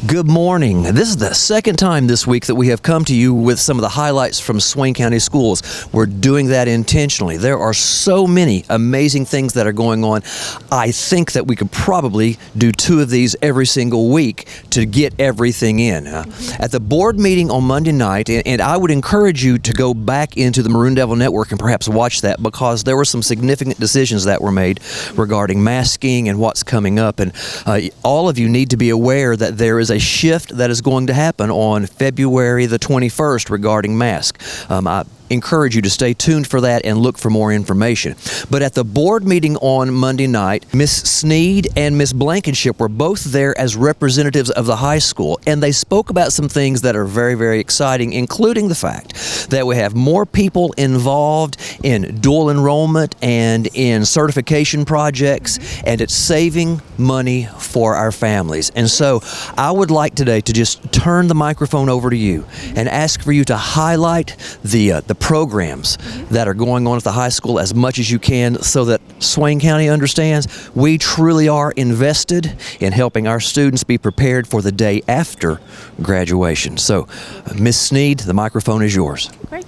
Good morning. This is the second time this week that we have come to you with some of the highlights from Swain County Schools. We're doing that intentionally. There are so many amazing things that are going on. I think that we could probably do 2 of these every single week to get everything in. At the board meeting on Monday night, and I would encourage you to go back into the Maroon Devil Network and perhaps watch that, because there were some significant decisions that were made regarding masking and what's coming up. And all of you need to be aware that there is a shift that is going to happen on February the 21st regarding masks. I encourage you to stay tuned for that and look for more information. But at the board meeting on Monday night, Miss Sneed and Miss Blankenship were both there as representatives of the high school, and they spoke about some things that are very, very exciting, including the fact that we have more people involved in dual enrollment and in certification projects, and it's saving money for our families. And so I would like today to just turn the microphone over to you and ask for you to highlight the programs that are going on at the high school as much as you can, so that Swain County understands we truly are invested in helping our students be prepared for the day after graduation. So, Ms. Sneed, the microphone is yours. Great.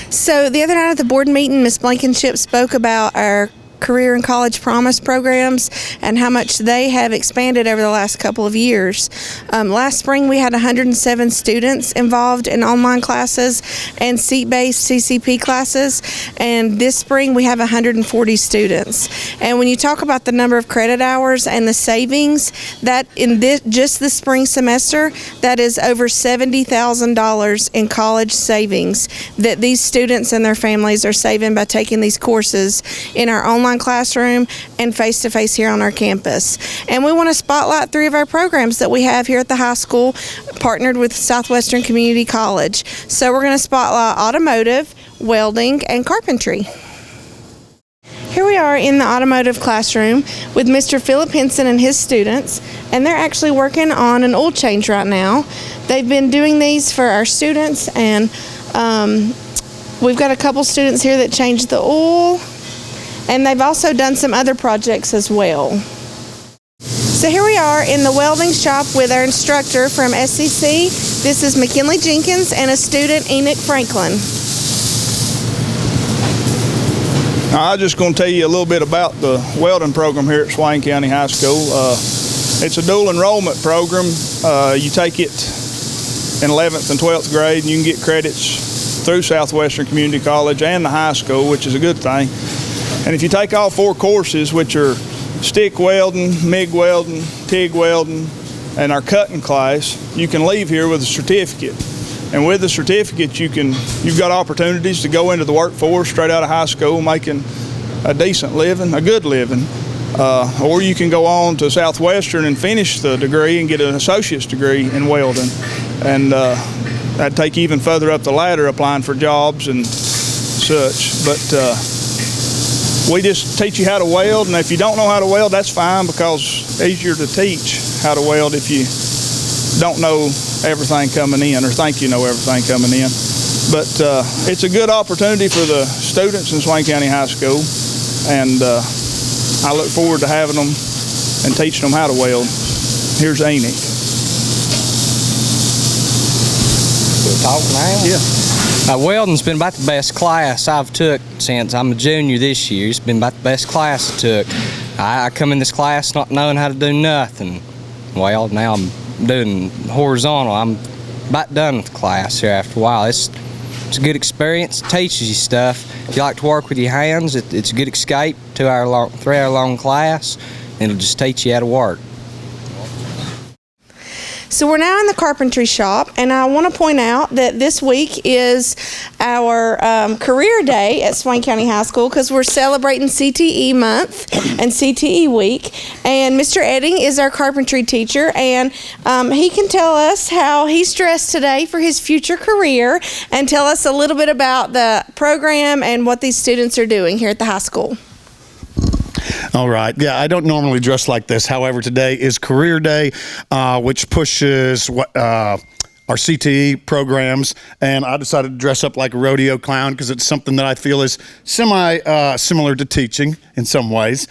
So the other night at the board meeting, Ms. Blankenship spoke about our Career and College Promise programs and how much they have expanded over the last couple of years. Last spring we had 107 students involved in online classes and seat-based CCP classes, and this spring we have 140 students. And when you talk about the number of credit hours and the savings, that in just the spring semester, that is over $70,000 in college savings that these students and their families are saving by taking these courses in our online classroom and face-to-face here on our campus. And we want to spotlight 3 of our programs that we have here at the high school, partnered with Southwestern Community College. So we're going to spotlight Automotive, Welding, and Carpentry. Here we are in the Automotive classroom with Mr. Philip Henson and his students, and they're actually working on an oil change right now. They've been doing these for our students, and we've got a couple students here that changed the oil, and they've also done some other projects as well. So here we are in the welding shop with our instructor from SCC. This is McKinley Jenkins and a student, Enoch Franklin. Now, I'm just going to tell you a little bit about the welding program here at Swain County High School. It's a dual enrollment program. You take it in 11th and 12th grade, and you can get credits through Southwestern Community College and the high school, which is a good thing. And if you take all 4 courses, which are stick welding, MIG welding, TIG welding, and our cutting class, you can leave here with a certificate. And with the certificate, you've got opportunities to go into the workforce straight out of high school, making a decent living, a good living. Or you can go on to Southwestern and finish the degree and get an associate's degree in welding. And that'd take you even further up the ladder, applying for jobs and such. But we just teach you how to weld, and if you don't know how to weld, that's fine, because it's easier to teach how to weld if you don't know everything coming in or think you know everything coming in. But it's a good opportunity for the students in Swain County High School, and I look forward to having them and teaching them how to weld. Here's Enoch. We'll talk now? Yeah. Welding's been about the best class I've took since I'm a junior this year. It's been about the best class I took. I come in this class not knowing how to do nothing. Well, now I'm doing horizontal. I'm about done with the class here after a while. It's a good experience. It teaches you stuff. If you like to work with your hands, it's a good escape. 3 hour long class, and it'll just teach you how to work. So we're now in the carpentry shop, and I want to point out that this week is our career day at Swain County High School, because we're celebrating CTE month and CTE week. And Mr. Edding is our carpentry teacher, and he can tell us how he's dressed today for his future career, and tell us a little bit about the program and what these students are doing here at the high school. All right. Yeah, I don't normally dress like this. However, today is career day, which pushes our CTE programs, and I decided to dress up like a rodeo clown because it's something that I feel is similar to teaching in some ways.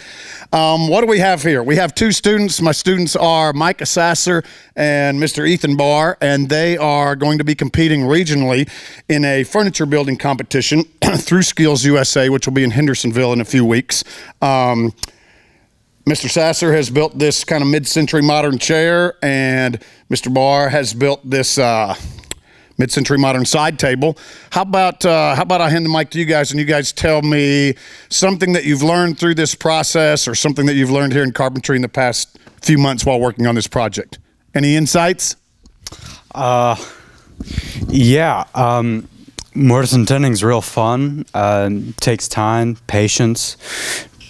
What do we have here? We have two students. My students are Micah Sasser and Mr. Ethan Barr, and they are going to be competing regionally in a furniture building competition through Skills USA, which will be in Hendersonville in a few weeks. Mr. Sasser has built this kind of mid-century modern chair, and Mr. Barr has built this mid-century modern side table. How about I hand the mic to you guys, and you guys tell me something that you've learned through this process, or something that you've learned here in carpentry in the past few months while working on this project. Any insights? Mortise and tinning is real fun. Takes time, patience.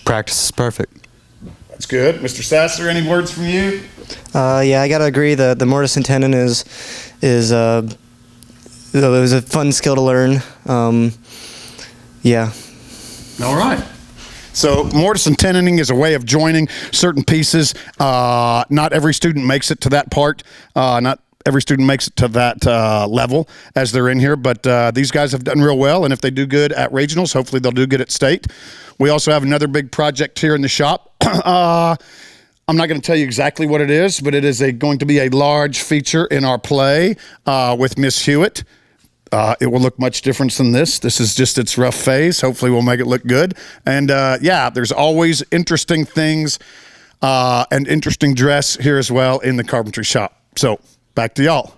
Practice is perfect. That's good. Mr. Sasser, any words from you? I gotta agree. The mortise and tenon is it was a fun skill to learn. All right. So mortise and tenoning is a way of joining certain pieces. Not every student makes it to that part. Not every student makes it to that level as they're in here, but these guys have done real well, and if they do good at regionals, hopefully they'll do good at state. We also have another big project here in the shop. I'm not going to tell you exactly what it is, but it is going to be a large feature in our play with Miss Hewitt. It will look much different than this. This is just its rough phase. Hopefully we'll make it look good. And there's always interesting things and interesting dress here as well in the carpentry shop. So back to y'all.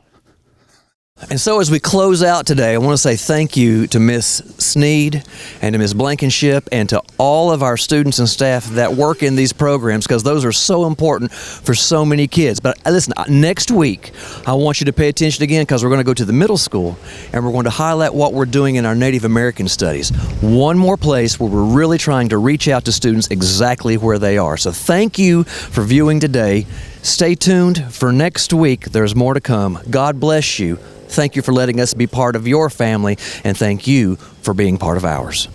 And so as we close out today, I want to say thank you to Miss Sneed and to Miss Blankenship and to all of our students and staff that work in these programs, because those are so important for so many kids. But listen, next week, I want you to pay attention again, because we're going to go to the middle school and we're going to highlight what we're doing in our Native American studies. One more place where we're really trying to reach out to students exactly where they are. So thank you for viewing today. Stay tuned for next week. There's more to come. God bless you. Thank you for letting us be part of your family, and thank you for being part of ours.